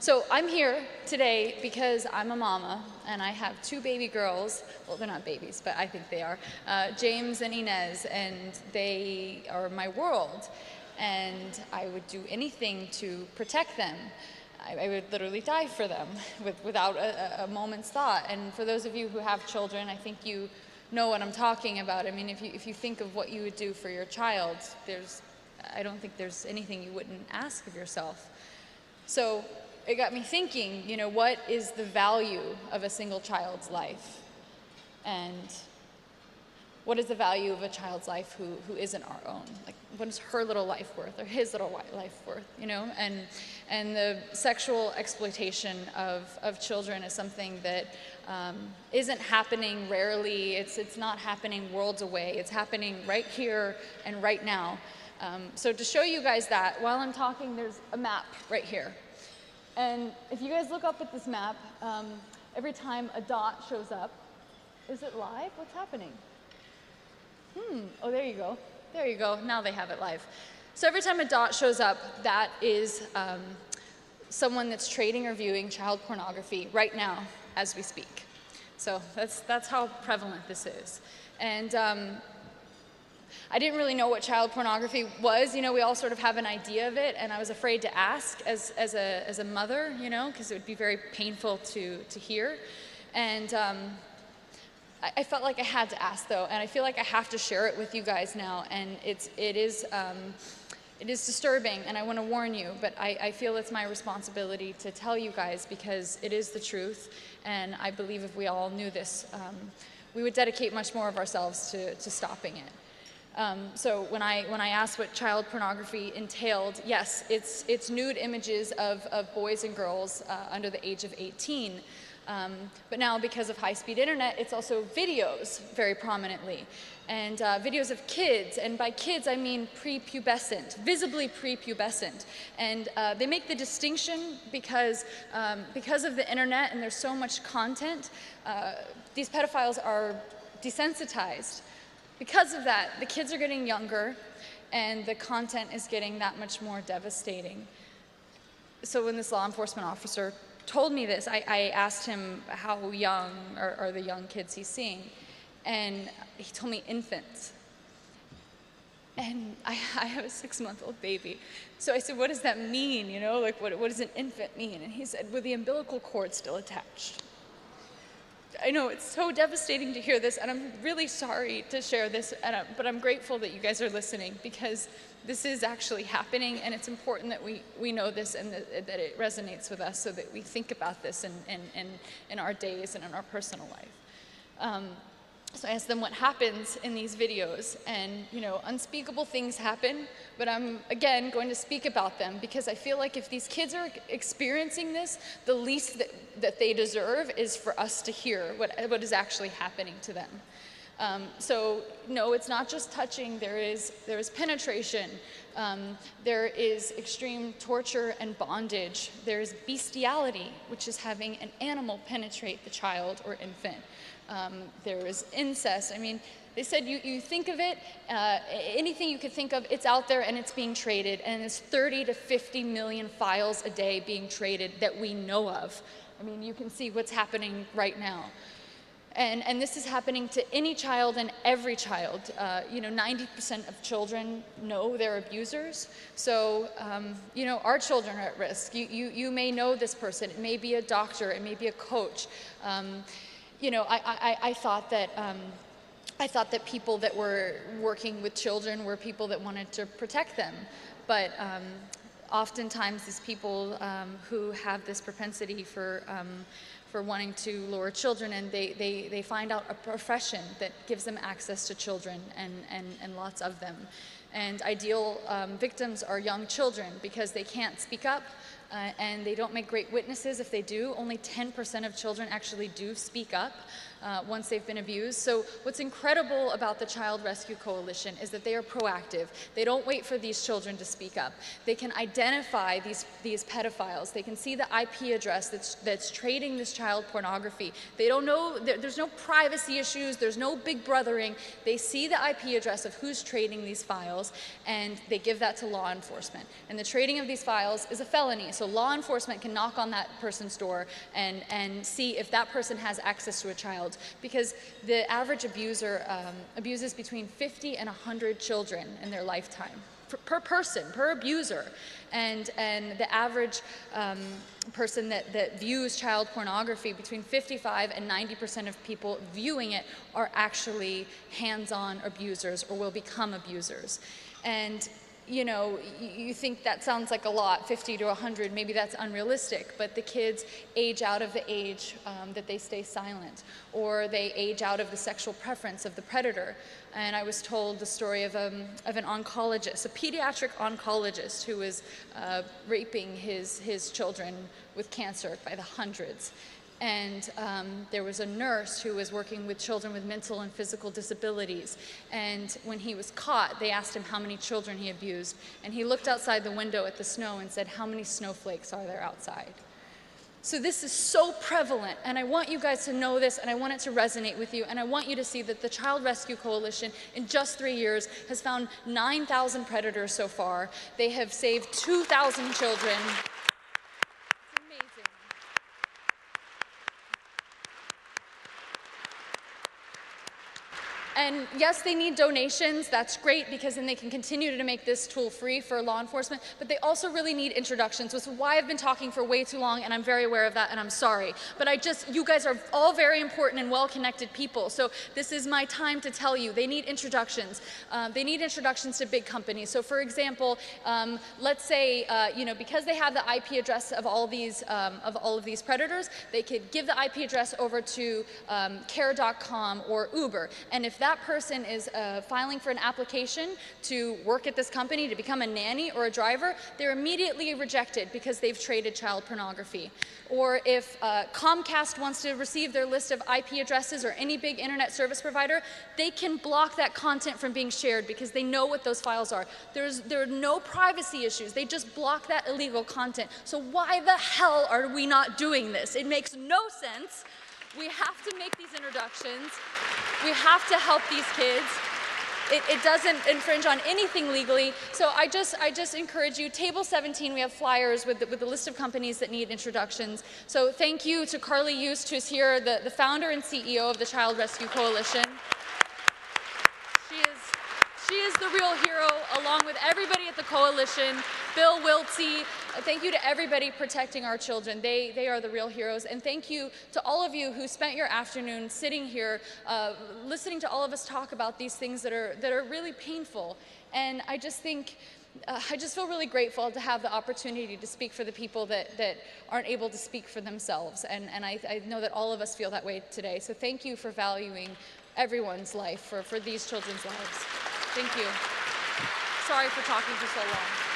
So I'm here today because I'm a mama and I have two baby girls. Well, they're not babies, but I think they are. James and Inez, and they are my world. And I would do anything to protect them. I would literally die for them without a moment's thought. And for those of you who have children, I think you know what I'm talking about. I mean, if you think of what you would do for your child, I don't think there's anything you wouldn't ask of yourself. So it got me thinking, what is the value of a single child's life? And what is the value of a child's life who isn't our own? Like, what is her little life worth or his little life worth, And the sexual exploitation of children is something that isn't happening rarely. It's not happening worlds away. It's happening right here and right now. So to show you guys that, while I'm talking, there's a map right here. And if you guys look up at this map, every time a dot shows up, is it live? What's happening? Oh, there you go. There you go. Now they have it live. So every time a dot shows up, that is someone that's trading or viewing child pornography right now as we speak. So that's how prevalent this is. And I didn't really know what child pornography was. We all sort of have an idea of it, and I was afraid to ask as a mother, because it would be very painful to hear. And I felt like I had to ask, though, and I feel like I have to share it with you guys now. And it is disturbing, and I want to warn you, but I feel it's my responsibility to tell you guys because it is the truth. And I believe if we all knew this, we would dedicate much more of ourselves to stopping it. So when I asked what child pornography entailed, yes, it's nude images of boys and girls under the age of 18. But now, because of high-speed internet, it's also videos very prominently. And videos of kids, and by kids I mean prepubescent, visibly prepubescent. And they make the distinction because of the internet and there's so much content, these pedophiles are desensitized. Because of that, the kids are getting younger, and the content is getting that much more devastating. So when this law enforcement officer told me this, I asked him how young are the young kids he's seeing, and he told me infants. And I have a 6-month-old baby. So I said, what does that mean, Like, what does an infant mean? And he said, with the umbilical cord still attached. I know it's so devastating to hear this, and I'm really sorry to share this, but I'm grateful that you guys are listening because this is actually happening, and it's important that we know this and that it resonates with us so that we think about this in our days and in our personal life. So I asked them what happens in these videos, and unspeakable things happen, but I'm again going to speak about them because I feel like if these kids are experiencing this, the least that they deserve is for us to hear what is actually happening to them. So no, it's not just touching. There is penetration. There is extreme torture and bondage. There's bestiality, which is having an animal penetrate the child or infant. There is incest. I mean, they said you think of it, anything you could think of, it's out there and it's being traded, and it's 30 to 50 million files a day being traded that we know of. I mean, you can see what's happening right now. And this is happening to any child and every child. 90% of children know their abusers. So, our children are at risk. You may know this person. It may be a doctor. It may be a coach. I thought that people that were working with children were people that wanted to protect them. But oftentimes these people who have this propensity for wanting to lure children, and they find out a profession that gives them access to children and lots of them. And ideal victims are young children because they can't speak up and they don't make great witnesses. If they do, only 10% of children actually do speak up. once they've been abused. So what's incredible about the Child Rescue Coalition is that they are proactive. They don't wait for these children to speak up. They can identify these pedophiles. They can see the IP address that's trading this child pornography. They don't know, there's no privacy issues, there's no big brothering. They see the IP address of who's trading these files, and they give that to law enforcement. And the trading of these files is a felony, so law enforcement can knock on that person's door and see if that person has access to a child, because the average abuser abuses between 50 and 100 children in their lifetime. Per person, per abuser. And the average person that views child pornography, between 55 and 90% of people viewing it are actually hands-on abusers or will become abusers. And you know, you think that sounds like a lot, 50 to 100, maybe that's unrealistic, but the kids age out of the age that they stay silent, or they age out of the sexual preference of the predator. And I was told the story of an oncologist, a pediatric oncologist who was raping his children with cancer by the hundreds. And there was a nurse who was working with children with mental and physical disabilities. And when he was caught, they asked him how many children he abused. And he looked outside the window at the snow and said, "How many snowflakes are there outside?" So this is so prevalent, and I want you guys to know this, and I want it to resonate with you, and I want you to see that the Child Rescue Coalition, in just 3 years, has found 9,000 predators so far. They have saved 2,000 children. And yes, they need donations. That's great, because then they can continue to make this tool free for law enforcement, but they also really need introductions, which is why I've been talking for way too long, and I'm very aware of that, and I'm sorry. But you guys are all very important and well-connected people, so this is my time to tell you, they need introductions. They need introductions to big companies. So for example, let's say, you know, because they have the IP address of all of these predators, they could give the IP address over to care.com or Uber, and if that person is filing for an application to work at this company, to become a nanny or a driver, they're immediately rejected because they've traded child pornography. Or if Comcast wants to receive their list of IP addresses, or any big internet service provider, they can block that content from being shared because they know what those files are. There are no privacy issues. They just block that illegal content. So why the hell are we not doing this? It makes no sense. We have to make these introductions. We have to help these kids. It doesn't infringe on anything legally. So I just encourage you, table 17, we have flyers with the list of companies that need introductions. So thank you to Carly Yost, who's here, the founder and CEO of the Child Rescue Coalition. She is the real hero, along with everybody at the coalition, Bill Wiltsey. Thank you to everybody protecting our children. They are the real heroes. And thank you to all of you who spent your afternoon sitting here, listening to all of us talk about these things that are really painful. And I just think, I just feel really grateful to have the opportunity to speak for the people that aren't able to speak for themselves. And I know that all of us feel that way today. So thank you for valuing everyone's life, for these children's lives. Thank you. Sorry for talking for so long.